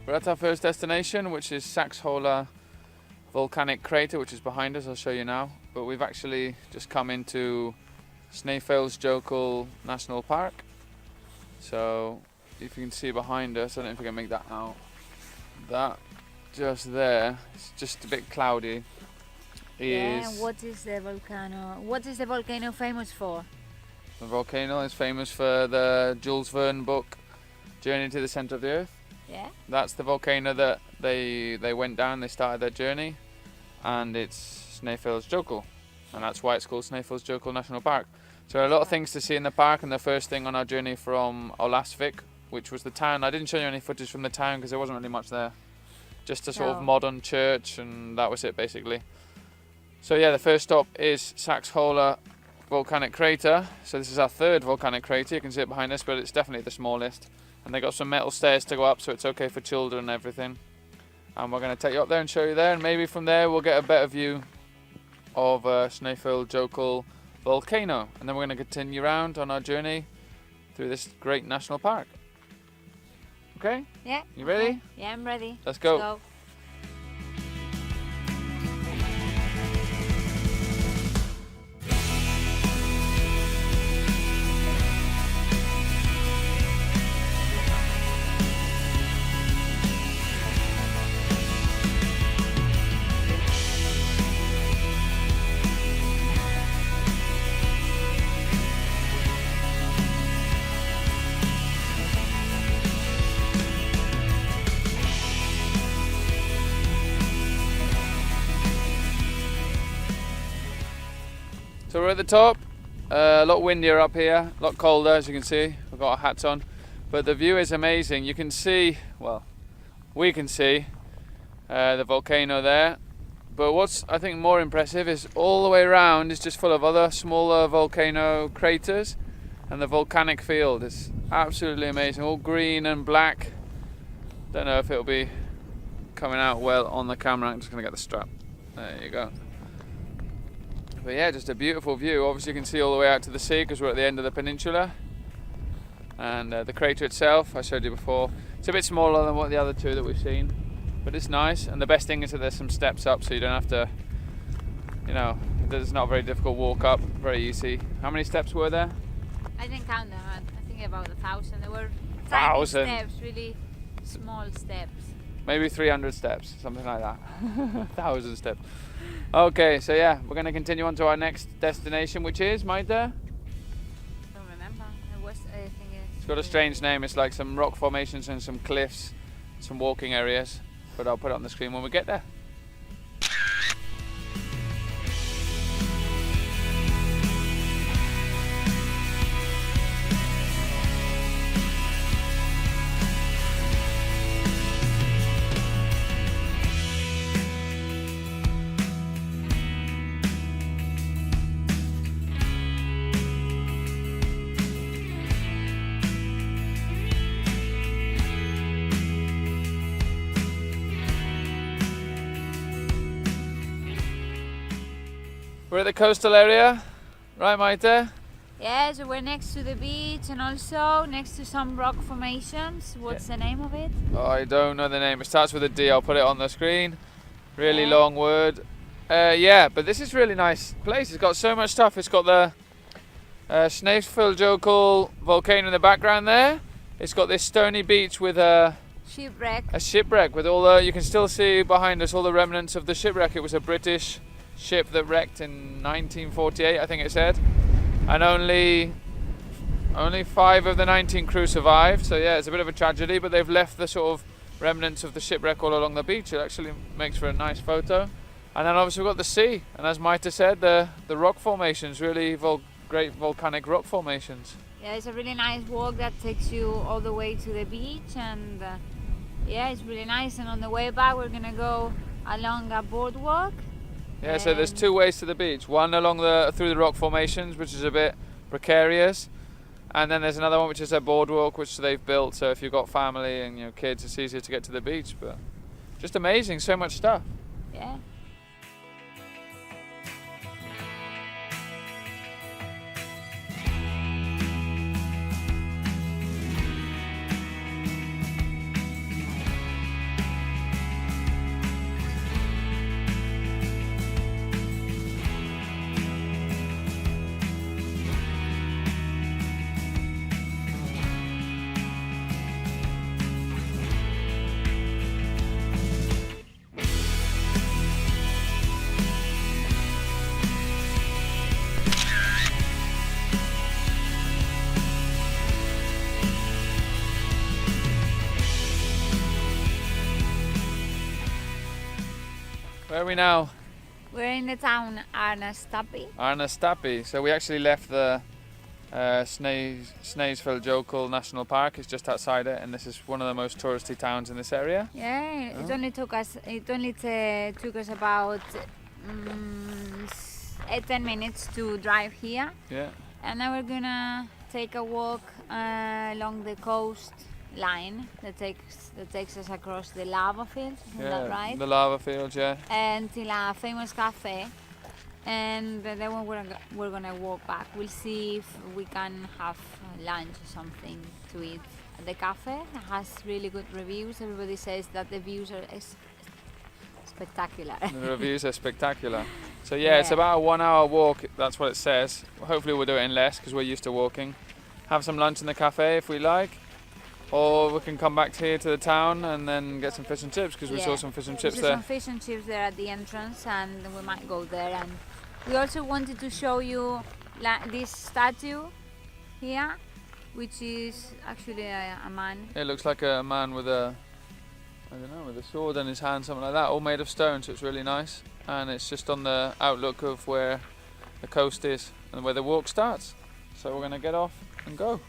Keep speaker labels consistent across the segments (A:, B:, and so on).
A: We're at our first destination, which is Saxholl Volcanic Crater, which is behind us. I'll show you now. But we've actually just come into Snaefellsjokull National Park. So if you can see behind us, I don't know if we can make that out. That just there, it's just a bit cloudy.
B: Yeah, what is the volcano? What is the volcano famous for?
A: The volcano is famous for the Jules Verne book, Journey to the Centre of the Earth.
B: Yeah.
A: That's the volcano that they went down, they started their journey, and it's Snaefellsjokull, and that's why it's called Snaefellsjokull National Park. So there are a lot of things to see in the park, and the first thing on our journey from Olafsvik, which was the town. I didn't show you any footage from the town because there wasn't really much there. Just a sort of modern church, and that was it basically. So yeah, the first stop is Saxholl Volcanic Crater. So this is our third volcanic crater. You can see it behind us, but it's definitely the smallest. And they got some metal stairs to go up, so it's okay for children and everything. And we're going to take you up there and show you there, and maybe from there we'll get a better view of Snaefellsjokull Volcano. And then we're going to continue around on our journey through this great national park. Okay?
B: Yeah.
A: You ready?
B: Okay. Yeah, I'm ready.
A: Let's go.
B: Let's go.
A: So we're at the top, a lot windier up here, a lot colder as you can see. We've got our hats on, but the view is amazing. You can see, well, we can see the volcano there, but what's I think more impressive is all the way around is just full of other smaller volcano craters, and the volcanic field is absolutely amazing, all green and black. Don't know if it'll be coming out well on the camera. I'm just gonna get the strap. There you go. But yeah, just a beautiful view. Obviously you can see all the way out to the sea because we're at the end of the peninsula. And the crater itself, I showed you before, it's a bit smaller than what the other two that we've seen, but it's nice. And the best thing is that there's some steps up, so you don't have to, you know, it's not a very difficult walk up, very easy. How many steps were there?
B: I didn't count them. I think about 1,000. There were
A: 1,000
B: steps, really small steps.
A: Maybe 300 steps, something like that. 1,000 steps. Okay, so yeah, we're going to continue on to our next destination, which is, Maite?
B: I don't remember. I think
A: It's got a strange name. It's like some rock formations and some cliffs, some walking areas, but I'll put it on the screen when we get there. We're at the coastal area, right, Maite?
B: Yeah, so we're next to the beach and also next to some rock formations. What's the name of it?
A: Oh, I don't know the name. It starts with a D. I'll put it on the screen. Really long word. Yeah, but this is a really nice place. It's got so much stuff. It's got the Snaefellsjokull Volcano in the background there. It's got this stony beach with a shipwreck with all the, you can still see behind us all the remnants of the shipwreck. It was a British ship that wrecked in 1948, I think it said, and only 5 of the 19 crew survived. So yeah, it's a bit of a tragedy, but they've left the sort of remnants of the shipwreck all along the beach. It actually makes for a nice photo. And then obviously we've got the sea, and as Maite said, the rock formations, really great volcanic rock formations.
B: Yeah, it's a really nice walk that takes you all the way to the beach, and yeah, it's really nice. And on the way back we're gonna go along a boardwalk.
A: Yeah, so there's 2 ways to the beach. One along through the rock formations, which is a bit precarious, and then there's another one which is a boardwalk which they've built. So if you've got family and kids, it's easier to get to the beach. But just amazing, so much stuff.
B: Yeah.
A: Where are we now?
B: We're in the town Arnastapi.
A: Arnastapi. So we actually left the Snaefellsjokull National Park. It's just outside it, and this is one of the most touristy towns in this area.
B: Yeah, it only took us about 10 minutes to drive here.
A: Yeah.
B: And now we're gonna take a walk along the coast line that takes us across the lava fields. Isn't that right?
A: The lava fields, yeah.
B: Until a famous cafe, and then we're gonna walk back. We'll see if we can have lunch or something to eat at the cafe. It has really good reviews. Everybody says that the views are spectacular.
A: The reviews are spectacular. So yeah, it's about a 1 hour walk. That's what it says. Hopefully we'll do it in less because we're used to walking. Have some lunch in the cafe if we like. Or we can come back here to the town and then get some fish and chips because we saw some fish and chips there.
B: Some fish and chips there at the entrance, and we might go there. And we also wanted to show you this statue here, which is actually a man.
A: It looks like a man with a, I don't know, with a sword in his hand, something like that, all made of stone, so it's really nice. And it's just on the outlook of where the coast is and where the walk starts. So we're going to get off and go.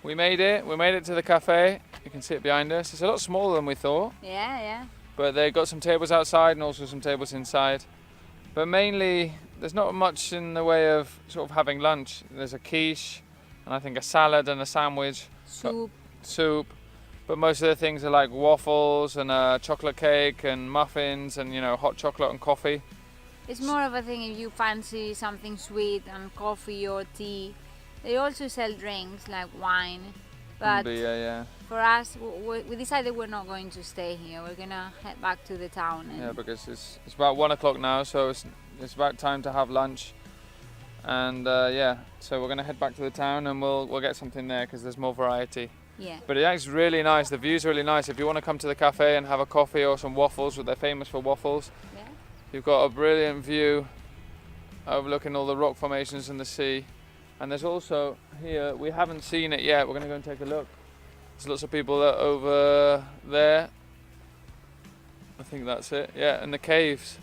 A: We made it to the cafe. You can see it behind us. It's a lot smaller than we thought.
B: Yeah.
A: But they got some tables outside and also some tables inside. But mainly, there's not much in the way of sort of having lunch. There's a quiche, and I think a salad and a sandwich. Soup. But most of the things are like waffles and a chocolate cake and muffins and, you know, hot chocolate and coffee.
B: It's more of a thing if you fancy something sweet and coffee or tea. They also sell drinks like wine, but
A: beer,
B: for us, we decided we're not going to stay here. We're gonna head back to the town.
A: Yeah, because it's about 1 o'clock now, so it's about time to have lunch. And so we're gonna head back to the town and we'll get something there because there's more variety.
B: Yeah.
A: But it's really nice. The view's really nice. If you want to come to the cafe and have a coffee or some waffles, they're famous for waffles.
B: Yeah.
A: You've got a brilliant view overlooking all the rock formations and the sea. And there's also here, we haven't seen it yet, we're going to go and take a look. There's lots of people over there. I think that's it, yeah, and the caves.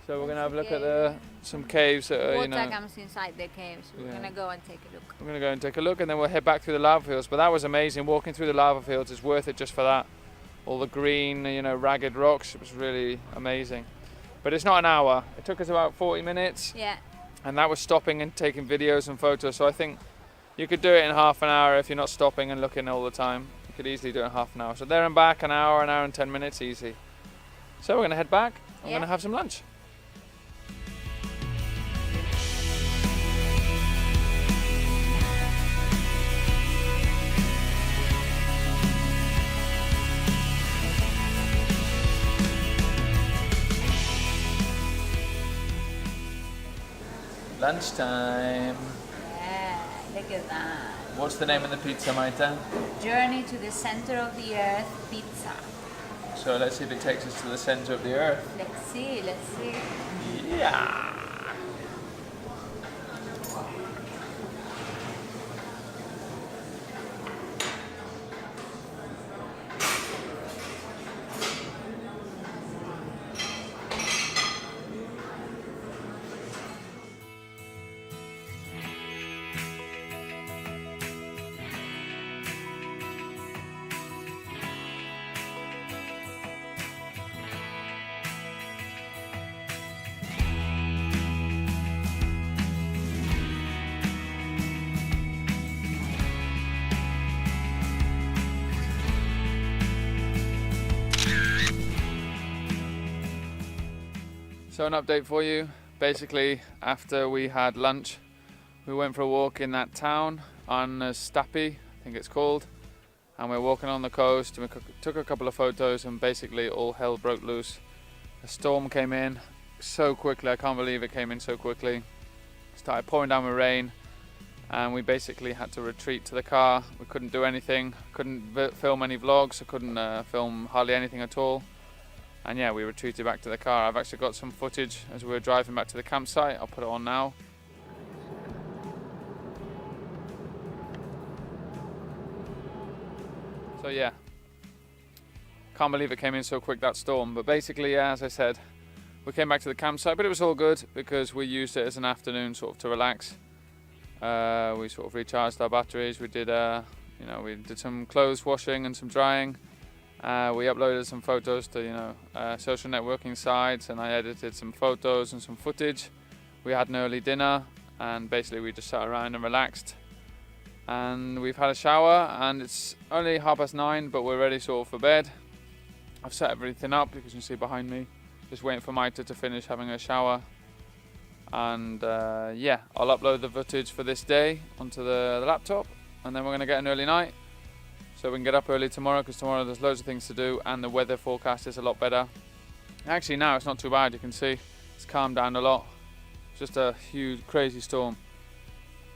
A: So we're going to have a look at some caves that are,
B: Water comes inside the caves. We're going to go and take a look.
A: We're going to go and take a look and then we'll head back through the lava fields. But that was amazing, walking through the lava fields is worth it just for that. All the green, ragged rocks, it was really amazing. But it's not an hour, it took us about 40 minutes.
B: Yeah.
A: And that was stopping and taking videos and photos, so I think you could do it in half an hour if you're not stopping and looking all the time. You could easily do it in half an hour. So there and back, an hour and 10 minutes, easy. So we're going to head back, we're going to have some lunch. Lunchtime.
B: Yeah, look at that.
A: What's the name of the pizza, Maita?
B: Journey to the Center of the Earth pizza.
A: So let's see if it takes us to the center of the earth.
B: Let's see.
A: Yeah. So an update for you. Basically, after we had lunch, we went for a walk in that town, Arnastapi, I think it's called. And we're walking on the coast and we took a couple of photos and basically all hell broke loose. A storm came in so quickly, I can't believe it came in so quickly. Started pouring down with rain and we basically had to retreat to the car. We couldn't do anything, couldn't film any vlogs, I couldn't film hardly anything at all. And yeah, we retreated back to the car. I've actually got some footage as we were driving back to the campsite. I'll put it on now. So yeah, can't believe it came in so quick, that storm. But basically, yeah, as I said, we came back to the campsite, but it was all good because we used it as an afternoon sort of to relax. We sort of recharged our batteries. We did, we did some clothes washing and some drying. We uploaded some photos to, social networking sites, and I edited some photos and some footage. We had an early dinner, and basically we just sat around and relaxed. And we've had a shower, and it's only 9:30, but we're ready sort of for bed. I've set everything up, you can see behind me. Just waiting for Maita to finish having a shower. And yeah, I'll upload the footage for this day onto the laptop, and then we're going to get an early night. So we can get up early tomorrow, because tomorrow there's loads of things to do and the weather forecast is a lot better. Actually now it's not too bad, you can see it's calmed down a lot. It's just a huge crazy storm.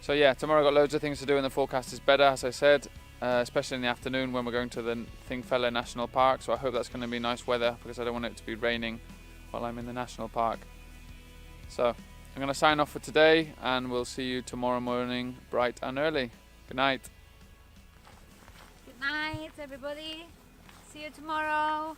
A: So yeah, tomorrow I've got loads of things to do and the forecast is better, as I said, especially in the afternoon when we're going to the Snaefellsjokull National Park. So I hope that's going to be nice weather because I don't want it to be raining while I'm in the national park. So I'm going to sign off for today and we'll see you tomorrow morning bright and early. Good night.
B: Good night, everybody. See you tomorrow.